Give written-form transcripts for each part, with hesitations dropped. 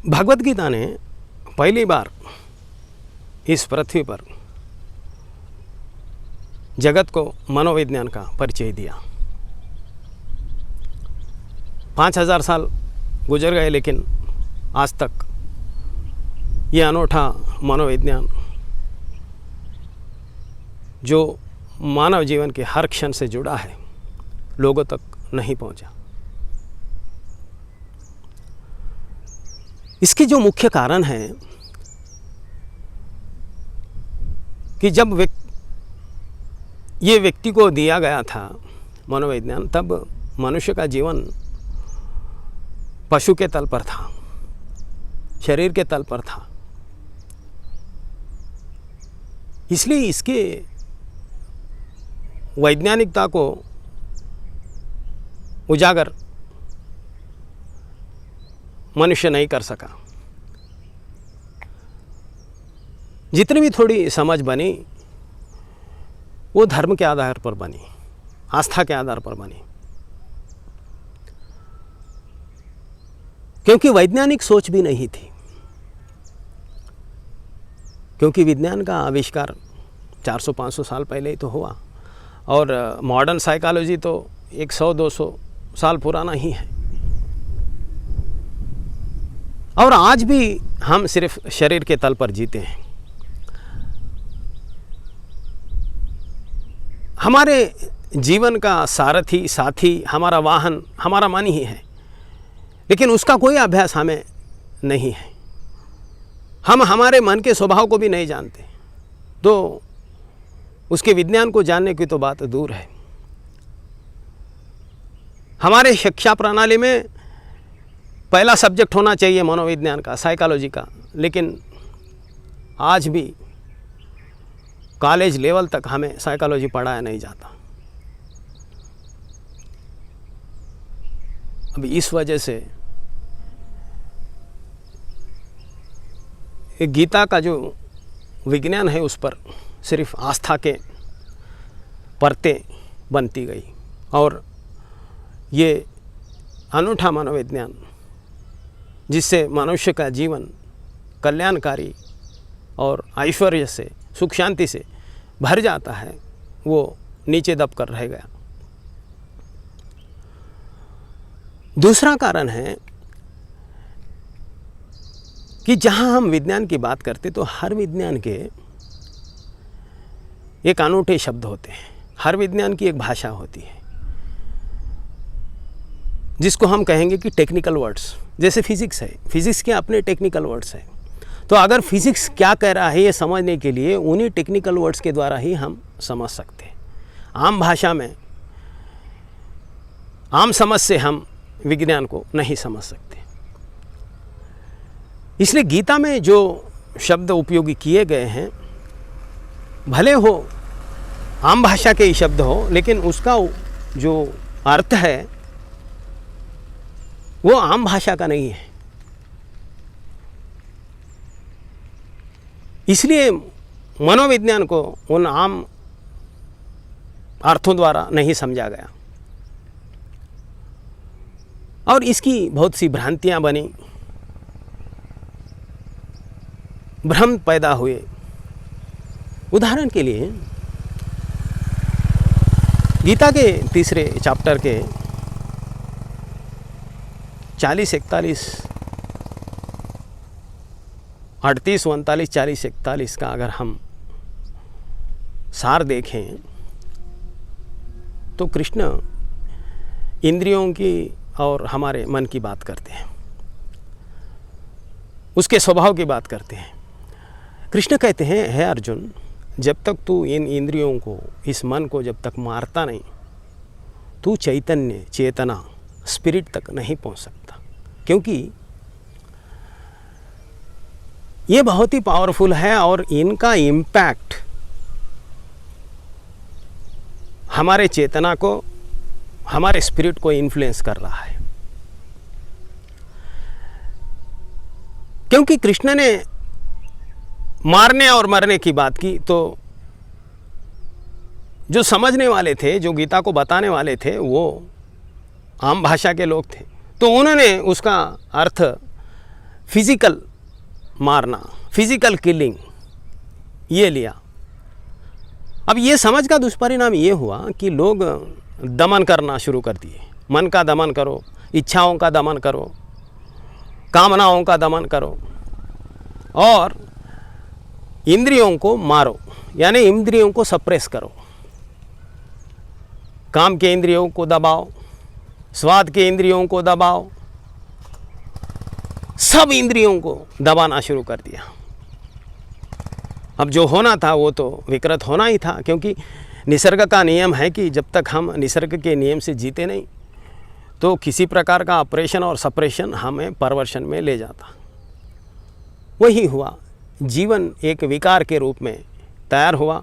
भगवत गीता ने पहली बार इस पृथ्वी पर जगत को मनोविज्ञान का परिचय दिया। 5000 साल गुजर गए, लेकिन आज तक ये अनूठा मनोविज्ञान जो मानव जीवन के हर क्षण से जुड़ा है, लोगों तक नहीं पहुंचा। इसकी जो मुख्य कारण है कि जब ये व्यक्ति को दिया गया था मनोविज्ञान, तब मनुष्य का जीवन पशु के तल पर था, शरीर के तल पर था। इसलिए इसके वैज्ञानिकता को उजागर मनुष्य नहीं कर सका। जितनी भी थोड़ी समझ बनी वो धर्म के आधार पर बनी, आस्था के आधार पर बनी, क्योंकि वैज्ञानिक सोच भी नहीं थी। क्योंकि विज्ञान का आविष्कार 400-500 साल पहले ही तो हुआ, और मॉडर्न साइकोलॉजी तो 100-200 साल पुराना ही है। और आज भी हम सिर्फ शरीर के तल पर जीते हैं। हमारे जीवन का सारथी, साथी, हमारा वाहन, हमारा मन ही है, लेकिन उसका कोई अभ्यास हमें नहीं है। हम हमारे मन के स्वभाव को भी नहीं जानते, तो उसके विज्ञान को जानने की तो बात दूर है। हमारे शिक्षा प्रणाली में पहला सब्जेक्ट होना चाहिए मनोविज्ञान का, साइकोलॉजी का, लेकिन आज भी कॉलेज लेवल तक हमें साइकोलॉजी पढ़ाया नहीं जाता। अब इस वजह से गीता का जो विज्ञान है उस पर सिर्फ आस्था के परतें बनती गई, और ये अनूठा मनोविज्ञान जिससे मनुष्य का जीवन कल्याणकारी और ऐश्वर्य से, सुख शांति से भर जाता है, वो नीचे दब कर रह गया। दूसरा कारण है कि जहाँ हम विज्ञान की बात करते तो हर विज्ञान के एक अनूठे शब्द होते हैं, हर विज्ञान की एक भाषा होती है, जिसको हम कहेंगे कि टेक्निकल वर्ड्स। जैसे फिजिक्स है, फिजिक्स के अपने टेक्निकल वर्ड्स हैं। तो अगर फिजिक्स क्या कह रहा है ये समझने के लिए उन्हीं टेक्निकल वर्ड्स के द्वारा ही हम समझ सकते हैं। आम भाषा में, आम समझ से हम विज्ञान को नहीं समझ सकते। इसलिए गीता में जो शब्द उपयोगी किए गए हैं, भले हो आम भाषा के ही शब्द हो, लेकिन उसका जो अर्थ है वो आम भाषा का नहीं है। इसलिए मनोविज्ञान को उन आम अर्थों द्वारा नहीं समझा गया, और इसकी बहुत सी भ्रांतियां बनी, भ्रम पैदा हुए। उदाहरण के लिए गीता के 3 चैप्टर के 40, 41, 38, 39, 40, 41 का अगर हम सार देखें तो कृष्ण इंद्रियों की और हमारे मन की बात करते हैं, उसके स्वभाव की बात करते हैं। कृष्ण कहते हैं, हे अर्जुन, जब तक तू इन इंद्रियों को, इस मन को जब तक मारता नहीं, तू चैतन्य, चेतना, स्पिरिट तक नहीं पहुंच सकता। क्योंकि ये बहुत ही पावरफुल है और इनका इम्पैक्ट हमारे चेतना को, हमारे स्पिरिट को इन्फ्लुएंस कर रहा है। क्योंकि कृष्ण ने मारने और मरने की बात की, तो जो समझने वाले थे, जो गीता को बताने वाले थे, वो आम भाषा के लोग थे। तो उन्होंने उसका अर्थ फिजिकल मारना, फिजिकल किलिंग, ये लिया। अब ये समझ का दुष्परिणाम ये हुआ कि लोग दमन करना शुरू कर दिए। मन का दमन करो, इच्छाओं का दमन करो, कामनाओं का दमन करो और इंद्रियों को मारो, यानी इंद्रियों को सप्रेस करो। काम के इंद्रियों को दबाओ, स्वाद के इंद्रियों को दबाओ, सब इंद्रियों को दबाना शुरू कर दिया। अब जो होना था वो तो विकृत होना ही था, क्योंकि निसर्ग का नियम है कि जब तक हम निसर्ग के नियम से जीते नहीं तो किसी प्रकार का ऑपरेशन और सप्रेशन हमें परवर्शन में ले जाता। वही हुआ, जीवन एक विकार के रूप में तैयार हुआ।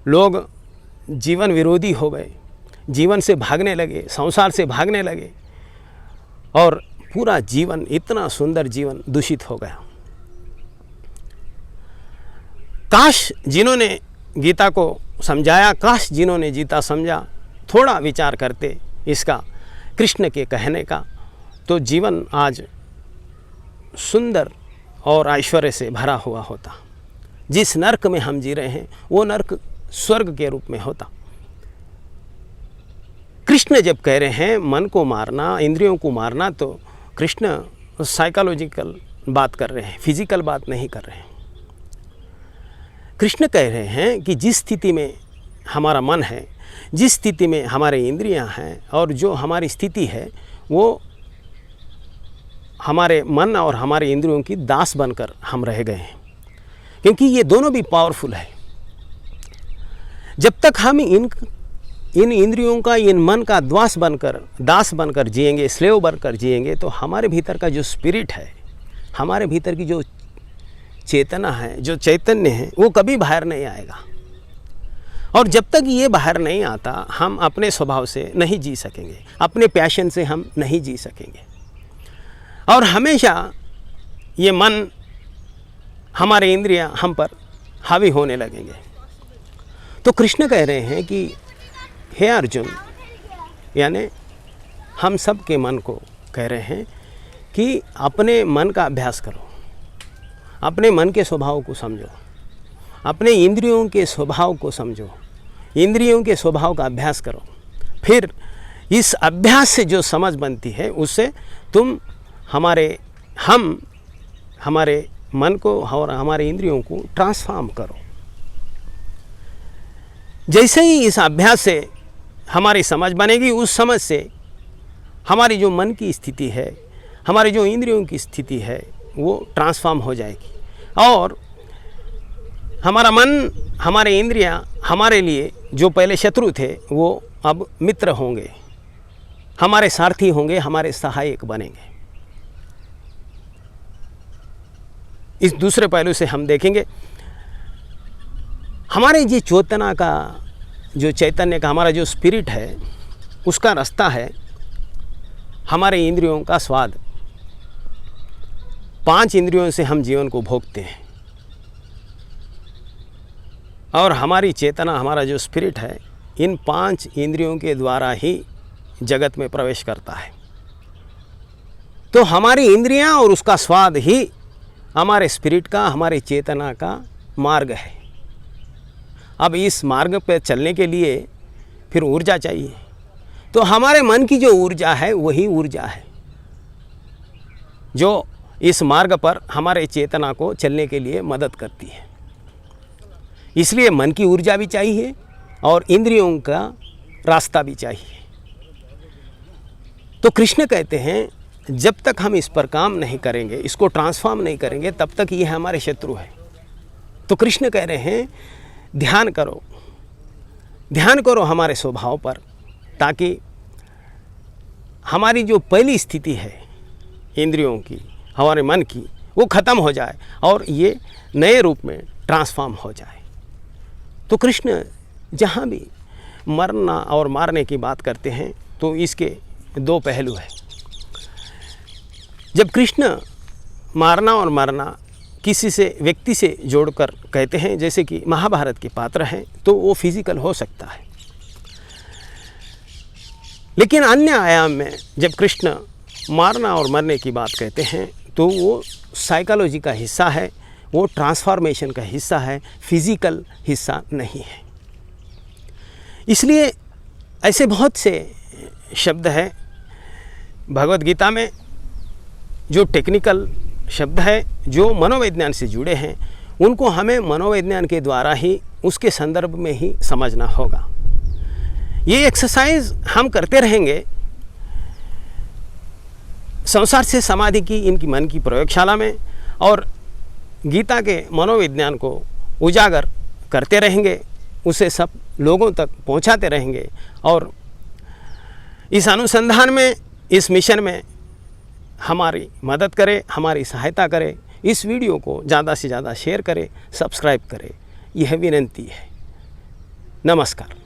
लोग जीवन विरोधी हो गए, जीवन से भागने लगे, संसार से भागने लगे और पूरा जीवन, इतना सुंदर जीवन दूषित हो गया। काश जिन्होंने गीता को समझाया, काश जिन्होंने गीता समझा थोड़ा विचार करते इसका, कृष्ण के कहने का, तो जीवन आज सुंदर और ऐश्वर्य से भरा हुआ होता। जिस नरक में हम जी रहे हैं वो नरक स्वर्ग के रूप में होता। कृष्ण जब कह रहे हैं मन को मारना, इंद्रियों को मारना, तो कृष्ण साइकोलॉजिकल बात कर रहे हैं, फिजिकल बात नहीं कर रहे हैं। कृष्ण कह रहे हैं कि जिस स्थिति में हमारा मन है, जिस स्थिति में हमारे इंद्रियां हैं और जो हमारी स्थिति है, वो हमारे मन और हमारे इंद्रियों की दास बनकर हम रह गए हैं, क्योंकि ये दोनों भी पावरफुल है। जब तक हम इन इंद्रियों का, इन मन का दास बनकर जिएंगे, स्लेव बनकर जिएंगे, तो हमारे भीतर का जो स्पिरिट है, हमारे भीतर की जो चेतना है, जो चैतन्य है, वो कभी बाहर नहीं आएगा। और जब तक ये बाहर नहीं आता हम अपने स्वभाव से नहीं जी सकेंगे, अपने पैशन से हम नहीं जी सकेंगे और हमेशा ये मन, हमारे इंद्रियां हम पर हावी होने लगेंगे। तो कृष्ण कह रहे हैं कि हे अर्जुन, यानी हम सब के मन को कह रहे हैं कि अपने मन का अभ्यास करो, अपने मन के स्वभाव को समझो, अपने इंद्रियों के स्वभाव को समझो, इंद्रियों के स्वभाव का अभ्यास करो। फिर इस अभ्यास से जो समझ बनती है उससे तुम हमारे मन को और हमारे इंद्रियों को ट्रांसफॉर्म करो। जैसे ही इस अभ्यास से हमारी समझ बनेगी, उस समझ से हमारी जो मन की स्थिति है, हमारी जो इंद्रियों की स्थिति है, वो ट्रांसफॉर्म हो जाएगी और हमारा मन, हमारे इंद्रियां हमारे लिए जो पहले शत्रु थे वो अब मित्र होंगे, हमारे सारथी होंगे, हमारे सहायक बनेंगे। इस दूसरे पहलू से हम देखेंगे हमारे जी चेतना का, जो चैतन्य का हमारा जो स्पिरिट है, उसका रास्ता है हमारे इंद्रियों का स्वाद। 5 इंद्रियों से हम जीवन को भोगते हैं और हमारी चेतना, हमारा जो स्पिरिट है, इन 5 इंद्रियों के द्वारा ही जगत में प्रवेश करता है। तो हमारी इंद्रियां और उसका स्वाद ही हमारे स्पिरिट का, हमारे चेतना का मार्ग है। अब इस मार्ग पर चलने के लिए फिर ऊर्जा चाहिए। तो हमारे मन की जो ऊर्जा है वही ऊर्जा है जो इस मार्ग पर हमारे चेतना को चलने के लिए मदद करती है। इसलिए मन की ऊर्जा भी चाहिए और इंद्रियों का रास्ता भी चाहिए। तो कृष्ण कहते हैं जब तक हम इस पर काम नहीं करेंगे, इसको ट्रांसफॉर्म नहीं करेंगे, तब तक ये हमारे शत्रु है। तो कृष्ण कह रहे हैं ध्यान करो, ध्यान करो हमारे स्वभाव पर, ताकि हमारी जो पहली स्थिति है इंद्रियों की, हमारे मन की, वो ख़त्म हो जाए और ये नए रूप में ट्रांसफॉर्म हो जाए। तो कृष्ण जहाँ भी मरना और मारने की बात करते हैं तो इसके 2 पहलू हैं। जब कृष्ण मारना और मरना किसी से, व्यक्ति से जोड़कर कहते हैं, जैसे कि महाभारत के पात्र हैं, तो वो फिजिकल हो सकता है। लेकिन अन्य आयाम में जब कृष्ण मारना और मरने की बात कहते हैं तो वो साइकोलॉजी का हिस्सा है, वो ट्रांसफॉर्मेशन का हिस्सा है, फिजिकल हिस्सा नहीं है। इसलिए ऐसे बहुत से शब्द हैं भगवत गीता में जो टेक्निकल शब्द है, जो मनोविज्ञान से जुड़े हैं, उनको हमें मनोविज्ञान के द्वारा ही उसके संदर्भ में ही समझना होगा। ये एक्सरसाइज हम करते रहेंगे संसार से समाधि की इनकी मन की प्रयोगशाला में, और गीता के मनोविज्ञान को उजागर करते रहेंगे, उसे सब लोगों तक पहुंचाते रहेंगे, और इस अनुसंधान में, इस मिशन में हमारी मदद करें, हमारी सहायता करें। इस वीडियो को ज़्यादा से ज़्यादा शेयर करें, सब्सक्राइब करें, यह विनती है। नमस्कार।